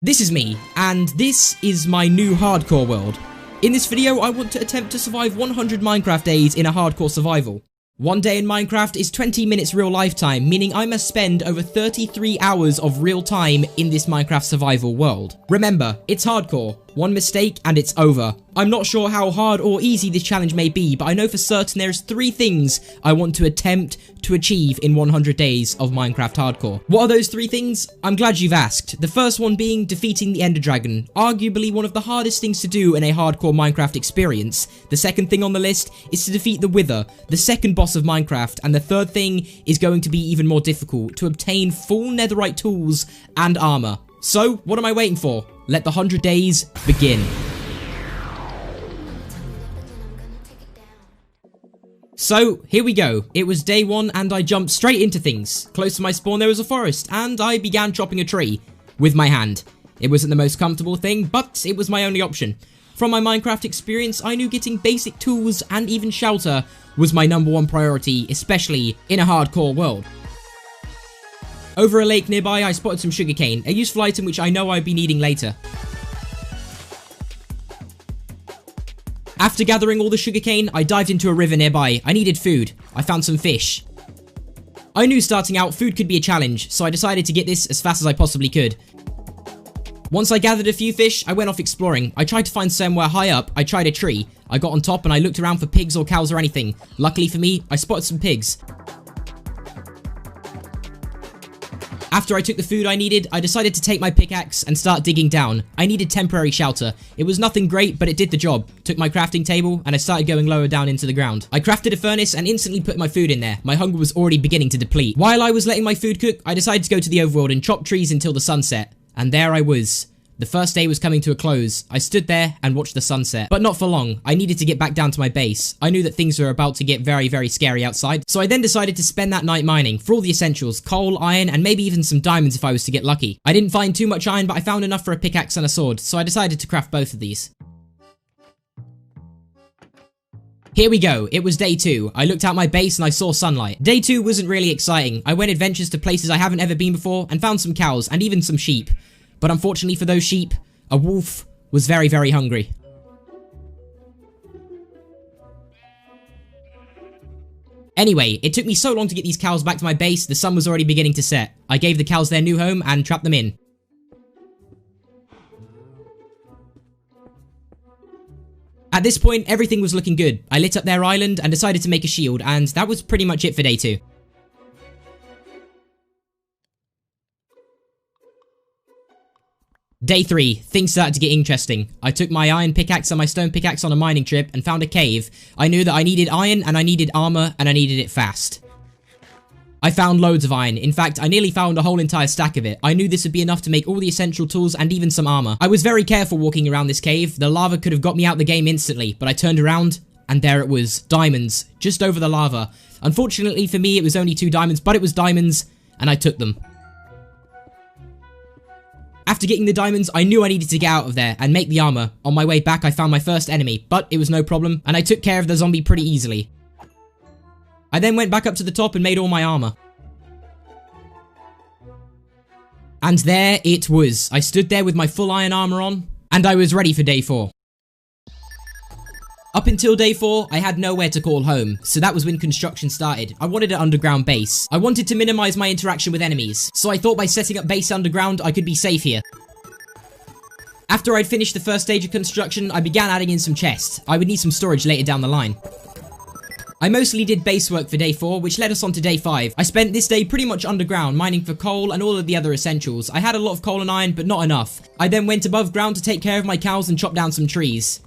This is me, and this is my new hardcore world. In this video, I want to attempt to survive 100 Minecraft days in a hardcore survival. One day in Minecraft is 20 minutes real life time, meaning I must spend over 33 hours of real time in this Minecraft survival world. Remember, it's hardcore. One mistake and it's over. I'm not sure how hard or easy this challenge may be, but I know for certain there's 3 things I want to attempt to achieve in 100 days of Minecraft hardcore. What are those 3 things? I'm glad you've asked. The first one being defeating the Ender Dragon, arguably one of the hardest things to do in a hardcore Minecraft experience. The second thing on the list is to defeat the Wither, the second boss of Minecraft, and the third thing is going to be even more difficult, to obtain full netherite tools and armor. So, what am I waiting for? Let the 100 days begin. So, here we go. It was day 1 and I jumped straight into things. Close to my spawn there was a forest and I began chopping a tree with my hand. It wasn't the most comfortable thing, but it was my only option. From my Minecraft experience, I knew getting basic tools and even shelter was my #1 priority, especially in a hardcore world. Over a lake nearby, I spotted some sugarcane, a useful item which I know I'd be needing later. After gathering all the sugarcane, I dived into a river nearby. I needed food. I found some fish. I knew starting out, food could be a challenge, so I decided to get this as fast as I possibly could. Once I gathered a few fish, I went off exploring. I tried to find somewhere high up. I tried a tree. I got on top and I looked around for pigs or cows or anything. Luckily for me, I spotted some pigs. After I took the food I needed, I decided to take my pickaxe and start digging down. I needed temporary shelter. It was nothing great, but it did the job. Took my crafting table and I started going lower down into the ground. I crafted a furnace and instantly put my food in there. My hunger was already beginning to deplete. While I was letting my food cook, I decided to go to the overworld and chop trees until the sun set. And there I was. The first day was coming to a close. I stood there and watched the sunset. But not for long. I needed to get back down to my base. I knew that things were about to get very, very scary outside. So I then decided to spend that night mining for all the essentials. Coal, iron, and maybe even some diamonds if I was to get lucky. I didn't find too much iron, but I found enough for a pickaxe and a sword. So I decided to craft both of these. Here we go. It was day 2. I looked out my base and I saw sunlight. Day 2 wasn't really exciting. I went adventures to places I haven't ever been before and found some cows and even some sheep. But unfortunately for those sheep, a wolf was very, very hungry. Anyway, it took me so long to get these cows back to my base, the sun was already beginning to set. I gave the cows their new home and trapped them in. At this point, everything was looking good. I lit up their island and decided to make a shield, and that was pretty much it for day 2. Day 3, things started to get interesting. I took my iron pickaxe and my stone pickaxe on a mining trip and found a cave. I knew that I needed iron and I needed armor and I needed it fast. I found loads of iron. In fact, I nearly found a whole entire stack of it. I knew this would be enough to make all the essential tools and even some armor. I was very careful walking around this cave. The lava could have got me out the game instantly, but I turned around and there it was. Diamonds, just over the lava. Unfortunately for me, it was only 2 diamonds, but it was diamonds and I took them. After getting the diamonds, I knew I needed to get out of there and make the armor. On my way back, I found my first enemy, but it was no problem, and I took care of the zombie pretty easily. I then went back up to the top and made all my armor. And there it was. I stood there with my full iron armor on, and I was ready for day 4. Up until day 4, I had nowhere to call home, so that was when construction started. I wanted an underground base. I wanted to minimize my interaction with enemies, so I thought by setting up base underground, I could be safe here. After I'd finished the first stage of construction, I began adding in some chests. I would need some storage later down the line. I mostly did base work for day 4, which led us on to day 5. I spent this day pretty much underground, mining for coal and all of the other essentials. I had a lot of coal and iron, but not enough. I then went above ground to take care of my cows and chop down some trees.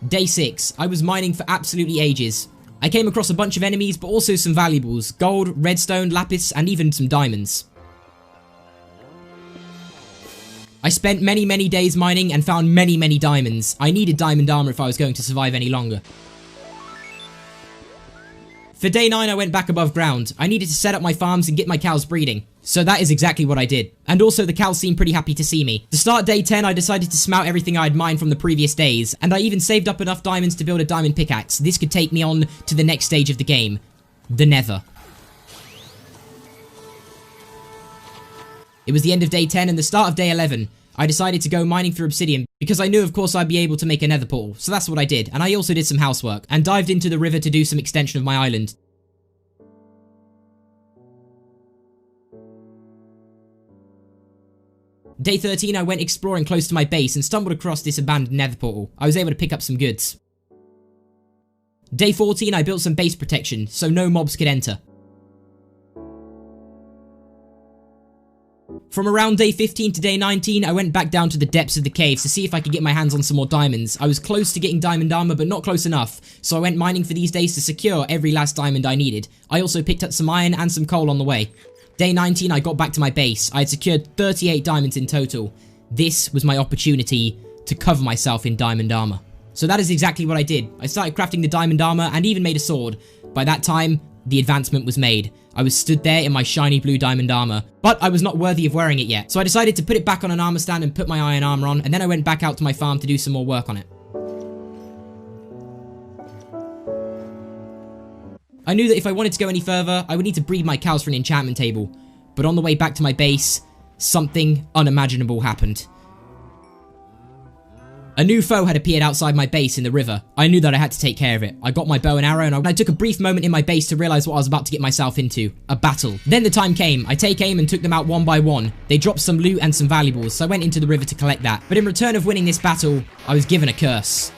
Day 6, I was mining for absolutely ages. I came across a bunch of enemies, but also some valuables. Gold, redstone, lapis, and even some diamonds. I spent many, many days mining and found many, many diamonds. I needed diamond armor if I was going to survive any longer. For day 9, I went back above ground. I needed to set up my farms and get my cows breeding. So that is exactly what I did. And also the cows seemed pretty happy to see me. To start day 10, I decided to smelt everything I had mined from the previous days. And I even saved up enough diamonds to build a diamond pickaxe. This could take me on to the next stage of the game. The Nether. It was the end of day 10 and the start of day 11. I decided to go mining for obsidian because I knew of course I'd be able to make a nether portal, so that's what I did, and I also did some housework and dived into the river to do some extension of my island. Day 13 I went exploring close to my base and stumbled across this abandoned nether portal. I was able to pick up some goods. Day 14 I built some base protection so no mobs could enter. From around day 15 to day 19, I went back down to the depths of the caves to see if I could get my hands on some more diamonds. I was close to getting diamond armor, but not close enough, so I went mining for these days to secure every last diamond I needed. I also picked up some iron and some coal on the way. Day 19, I got back to my base. I had secured 38 diamonds in total. This was my opportunity to cover myself in diamond armor. So that is exactly what I did. I started crafting the diamond armor and even made a sword. By that time, the advancement was made. I was stood there in my shiny blue diamond armor, but I was not worthy of wearing it yet. So I decided to put it back on an armor stand and put my iron armor on, and then I went back out to my farm to do some more work on it. I knew that if I wanted to go any further, I would need to breed my cows for an enchantment table. But on the way back to my base, something unimaginable happened. A new foe had appeared outside my base in the river. I knew that I had to take care of it. I got my bow and arrow and I took a brief moment in my base to realize what I was about to get myself into. A battle. Then the time came. I take aim and took them out one by one. They dropped some loot and some valuables, so I went into the river to collect that. But in return of winning this battle, I was given a curse.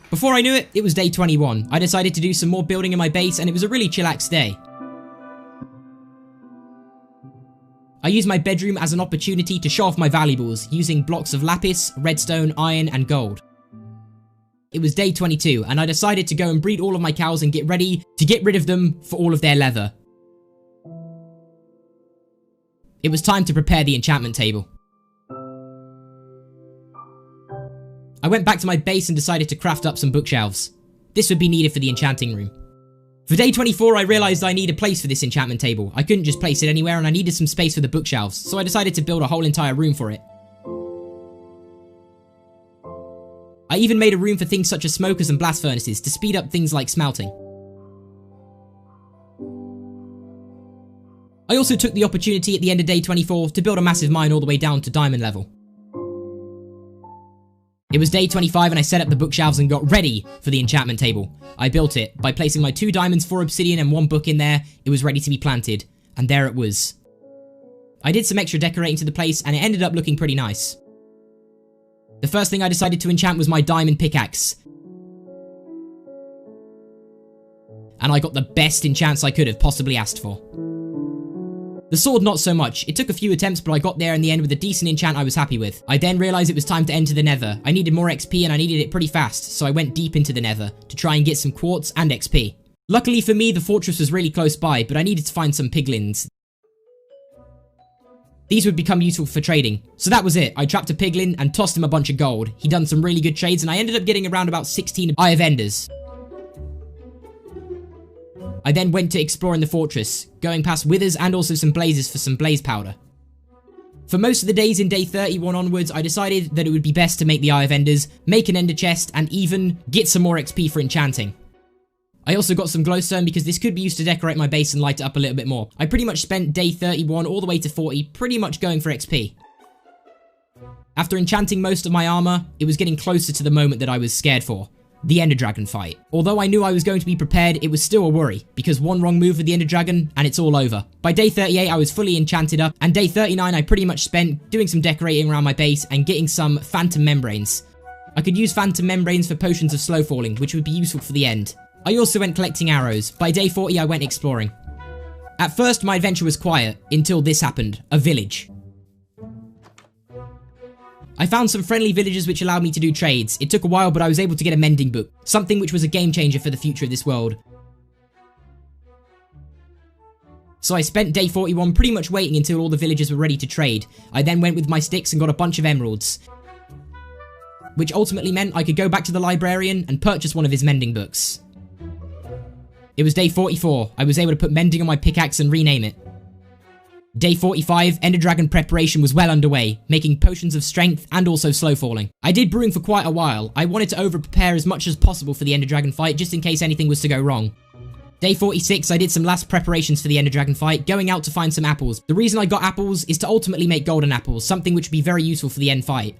Before I knew it, it was day 21. I decided to do some more building in my base and it was a really chillax day. I used my bedroom as an opportunity to show off my valuables, using blocks of lapis, redstone, iron, and gold. It was day 22, and I decided to go and breed all of my cows and get ready to get rid of them for all of their leather. It was time to prepare the enchantment table. I went back to my base and decided to craft up some bookshelves. This would be needed for the enchanting room. For day 24, I realized I need a place for this enchantment table. I couldn't just place it anywhere and I needed some space for the bookshelves, so I decided to build a whole entire room for it. I even made a room for things such as smokers and blast furnaces to speed up things like smelting. I also took the opportunity at the end of day 24 to build a massive mine all the way down to diamond level. It was day 25 and I set up the bookshelves and got ready for the enchantment table. I built it by placing my 2 diamonds, 4 obsidian and 1 book in there. It was ready to be planted, and there it was. I did some extra decorating to the place and it ended up looking pretty nice. The first thing I decided to enchant was my diamond pickaxe. And I got the best enchants I could have possibly asked for. The sword not so much. It took a few attempts, but I got there in the end with a decent enchant I was happy with. I then realized it was time to enter the nether. I needed more XP and I needed it pretty fast, so I went deep into the nether to try and get some quartz and XP. Luckily for me, the fortress was really close by, but I needed to find some piglins. These would become useful for trading. So that was it. I trapped a piglin and tossed him a bunch of gold. He done some really good trades and I ended up getting around about 16 Eye of Enders. I then went to explore in the fortress, going past withers and also some blazes for some blaze powder. For most of the days in day 31 onwards, I decided that it would be best to make the Eye of Enders, make an ender chest, and even get some more XP for enchanting. I also got some glowstone because this could be used to decorate my base and light it up a little bit more. I pretty much spent day 31 all the way to 40 pretty much going for XP. After enchanting most of my armor, it was getting closer to the moment that I was scared for. The Ender Dragon fight. Although I knew I was going to be prepared, it was still a worry, because one wrong move with the Ender Dragon, and it's all over. By day 38, I was fully enchanted up, and day 39, I pretty much spent doing some decorating around my base and getting some Phantom Membranes. I could use Phantom Membranes for potions of slow falling, which would be useful for the end. I also went collecting arrows. By day 40, I went exploring. At first, my adventure was quiet, until this happened. A village. I found some friendly villagers which allowed me to do trades. It took a while, but I was able to get a mending book, something which was a game changer for the future of this world. So I spent day 41 pretty much waiting until all the villagers were ready to trade. I then went with my sticks and got a bunch of emeralds, which ultimately meant I could go back to the librarian and purchase one of his mending books. It was day 44. I was able to put mending on my pickaxe and rename it. Day 45, Ender Dragon preparation was well underway, making potions of strength and also slow falling. I did brewing for quite a while. I wanted to over prepare as much as possible for the Ender Dragon fight just in case anything was to go wrong. Day 46, I did some last preparations for the Ender Dragon fight, going out to find some apples. The reason I got apples is to ultimately make golden apples, something which would be very useful for the end fight.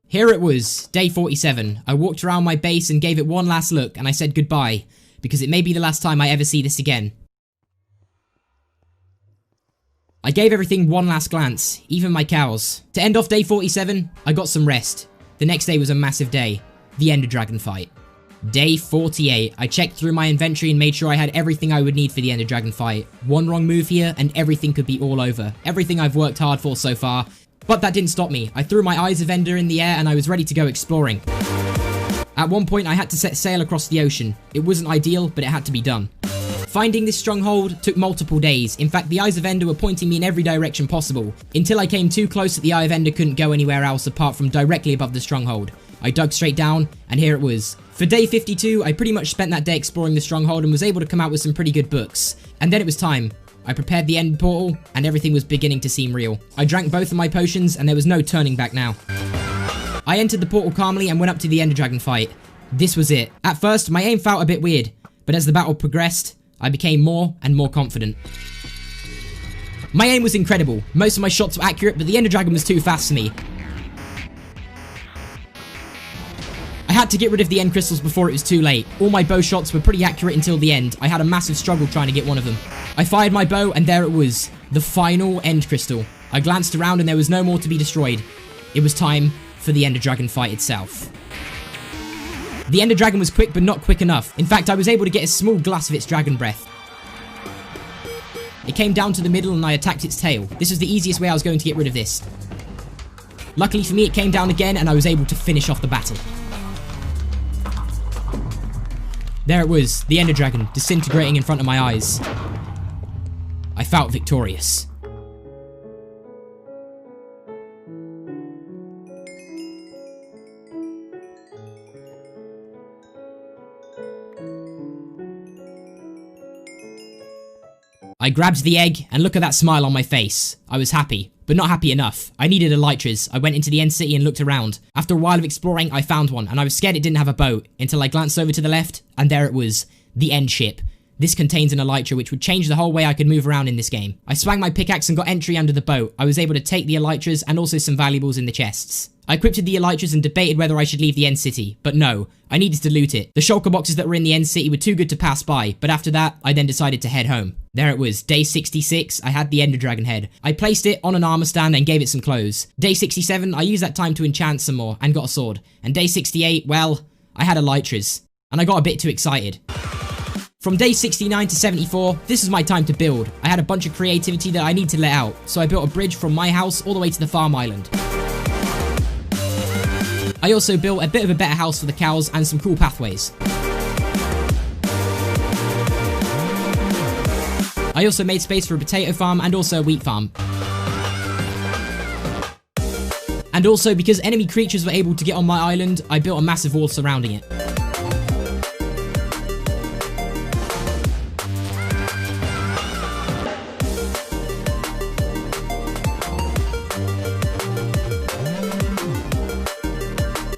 Here it was, day 47. I walked around my base and gave it one last look, and I said goodbye, because it may be the last time I ever see this again. I gave everything one last glance, even my cows. To end off day 47, I got some rest. The next day was a massive day, the Ender Dragon fight. Day 48, I checked through my inventory and made sure I had everything I would need for the Ender Dragon fight. One wrong move here and everything could be all over. Everything I've worked hard for so far. But that didn't stop me. I threw my Eyes of Ender in the air and I was ready to go exploring. At one point I had to set sail across the ocean. It wasn't ideal, but it had to be done. Finding this stronghold took multiple days. In fact, the Eyes of Ender were pointing me in every direction possible, until I came too close that the Eye of Ender couldn't go anywhere else apart from directly above the stronghold. I dug straight down, and here it was. For day 52, I pretty much spent that day exploring the stronghold and was able to come out with some pretty good books. And then it was time. I prepared the end portal, and everything was beginning to seem real. I drank both of my potions, and there was no turning back now. I entered the portal calmly and went up to the Ender Dragon fight. This was it. At first, my aim felt a bit weird, but as the battle progressed, I became more and more confident. My aim was incredible. Most of my shots were accurate, but the Ender Dragon was too fast for me. I had to get rid of the end crystals before it was too late. All my bow shots were pretty accurate until the end. I had a massive struggle trying to get one of them. I fired my bow and there it was. The final end crystal. I glanced around and there was no more to be destroyed. It was time for the Ender Dragon fight itself. The Ender Dragon was quick but not quick enough. In fact, I was able to get a small glass of its dragon breath. It came down to the middle and I attacked its tail. This was the easiest way I was going to get rid of this. Luckily for me, it came down again and I was able to finish off the battle. There it was, the Ender Dragon, disintegrating in front of my eyes. I felt victorious. I grabbed the egg, and look at that smile on my face. I was happy, but not happy enough. I needed elytras. I went into the end city and looked around. After a while of exploring, I found one, and I was scared it didn't have a boat, until I glanced over to the left, and there it was, the end ship. This contains an elytra which would change the whole way I could move around in this game. I swung my pickaxe and got entry under the boat. I was able to take the elytras and also some valuables in the chests. I equipped the elytras and debated whether I should leave the end city, but no, I needed to loot it. The shulker boxes that were in the end city were too good to pass by, but after that, I then decided to head home. There it was, day 66, I had the Ender Dragon head. I placed it on an armor stand and gave it some clothes. Day 67, I used that time to enchant some more and got a sword. And day 68, well, I had elytras. And I got a bit too excited. From day 69 to 74, this is my time to build. I had a bunch of creativity that I need to let out, so I built a bridge from my house all the way to the farm island. I also built a bit of a better house for the cows and some cool pathways. I also made space for a potato farm and also a wheat farm. And also, because enemy creatures were able to get on my island, I built a massive wall surrounding it.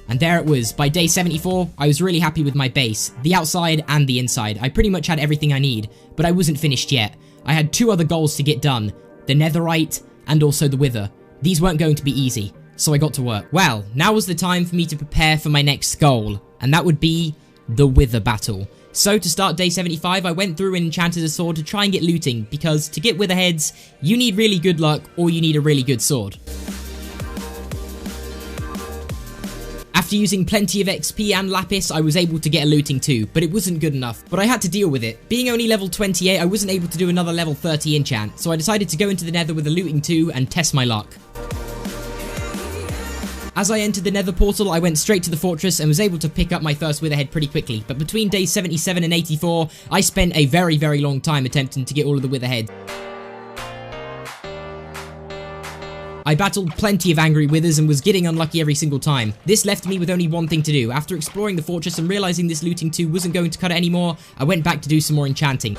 And there it was. By day 74, I was really happy with my base, the outside and the inside. I pretty much had everything I need, but I wasn't finished yet. I had two other goals to get done, the netherite and also the wither. These weren't going to be easy, so I got to work. Well, now was the time for me to prepare for my next goal, and that would be the wither battle. So to start day 75, I went through and enchanted a sword to try and get looting, because to get wither heads, you need really good luck or you need a really good sword. After using plenty of XP and lapis, I was able to get a looting too, but it wasn't good enough. But I had to deal with it. Being only level 28, I wasn't able to do another level 30 enchant, so I decided to go into the nether with a looting 2 and test my luck. As I entered the nether portal, I went straight to the fortress and was able to pick up my first witherhead pretty quickly, but between days 77 and 84, I spent a very long time attempting to get all of the witherheads. I battled plenty of angry withers and was getting unlucky every single time. This left me with only one thing to do. After exploring the fortress and realizing this looting 2 wasn't going to cut it anymore, I went back to do some more enchanting.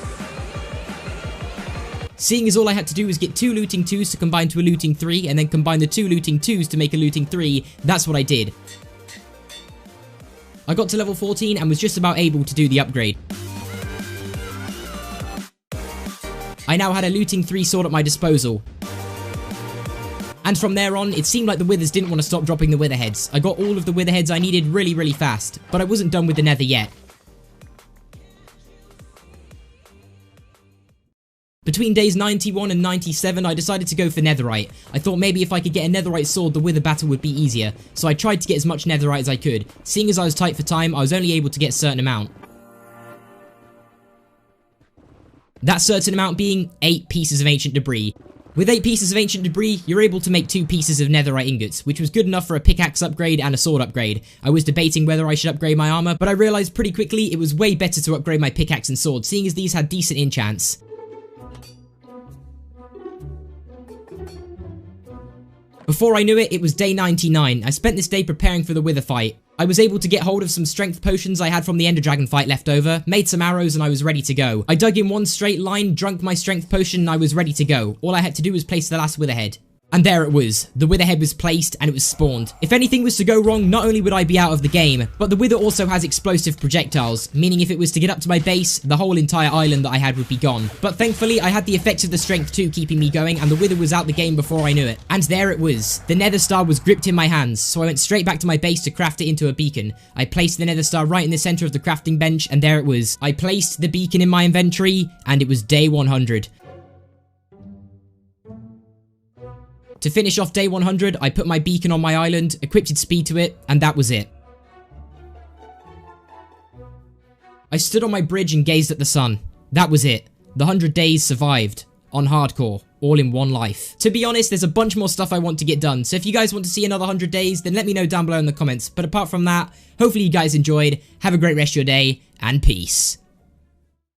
Seeing as all I had to do was get 2 looting 2s to combine to a looting 3 and then combine the 2 looting 2s to make a looting 3, that's what I did. I got to level 14 and was just about able to do the upgrade. I now had a looting 3 sword at my disposal. And from there on, it seemed like the withers didn't want to stop dropping the wither heads. I got all of the wither heads I needed really fast, but I wasn't done with the nether yet. Between days 91 and 97, I decided to go for netherite. I thought maybe if I could get a netherite sword, the wither battle would be easier, so I tried to get as much netherite as I could. Seeing as I was tight for time, I was only able to get a certain amount. That certain amount being 8 pieces of ancient debris. With 8 pieces of ancient debris, you're able to make 2 pieces of netherite ingots, which was good enough for a pickaxe upgrade and a sword upgrade. I was debating whether I should upgrade my armor, but I realized pretty quickly it was way better to upgrade my pickaxe and sword, seeing as these had decent enchants. Before I knew it, it was day 99. I spent this day preparing for the wither fight. I was able to get hold of some strength potions I had from the Ender Dragon fight left over, made some arrows, and I was ready to go. I dug in one straight line, drunk my strength potion, and I was ready to go. All I had to do was place the last wither head. And there it was. The wither head was placed and it was spawned. If anything was to go wrong, not only would I be out of the game, but the wither also has explosive projectiles, meaning if it was to get up to my base, the whole entire island that I had would be gone. But thankfully, I had the effects of the strength 2 keeping me going, and the wither was out the game before I knew it. And there it was. The nether star was gripped in my hands, so I went straight back to my base to craft it into a beacon. I placed the nether star right in the center of the crafting bench, and there it was. I placed the beacon in my inventory, and it was day 100. To finish off day 100, I put my beacon on my island, equipped speed to it, and that was it. I stood on my bridge and gazed at the sun. That was it. The 100 days survived. On hardcore. All in one life. To be honest, there's a bunch more stuff I want to get done, so if you guys want to see another 100 days, then let me know down below in the comments. But apart from that, hopefully you guys enjoyed, have a great rest of your day, and peace.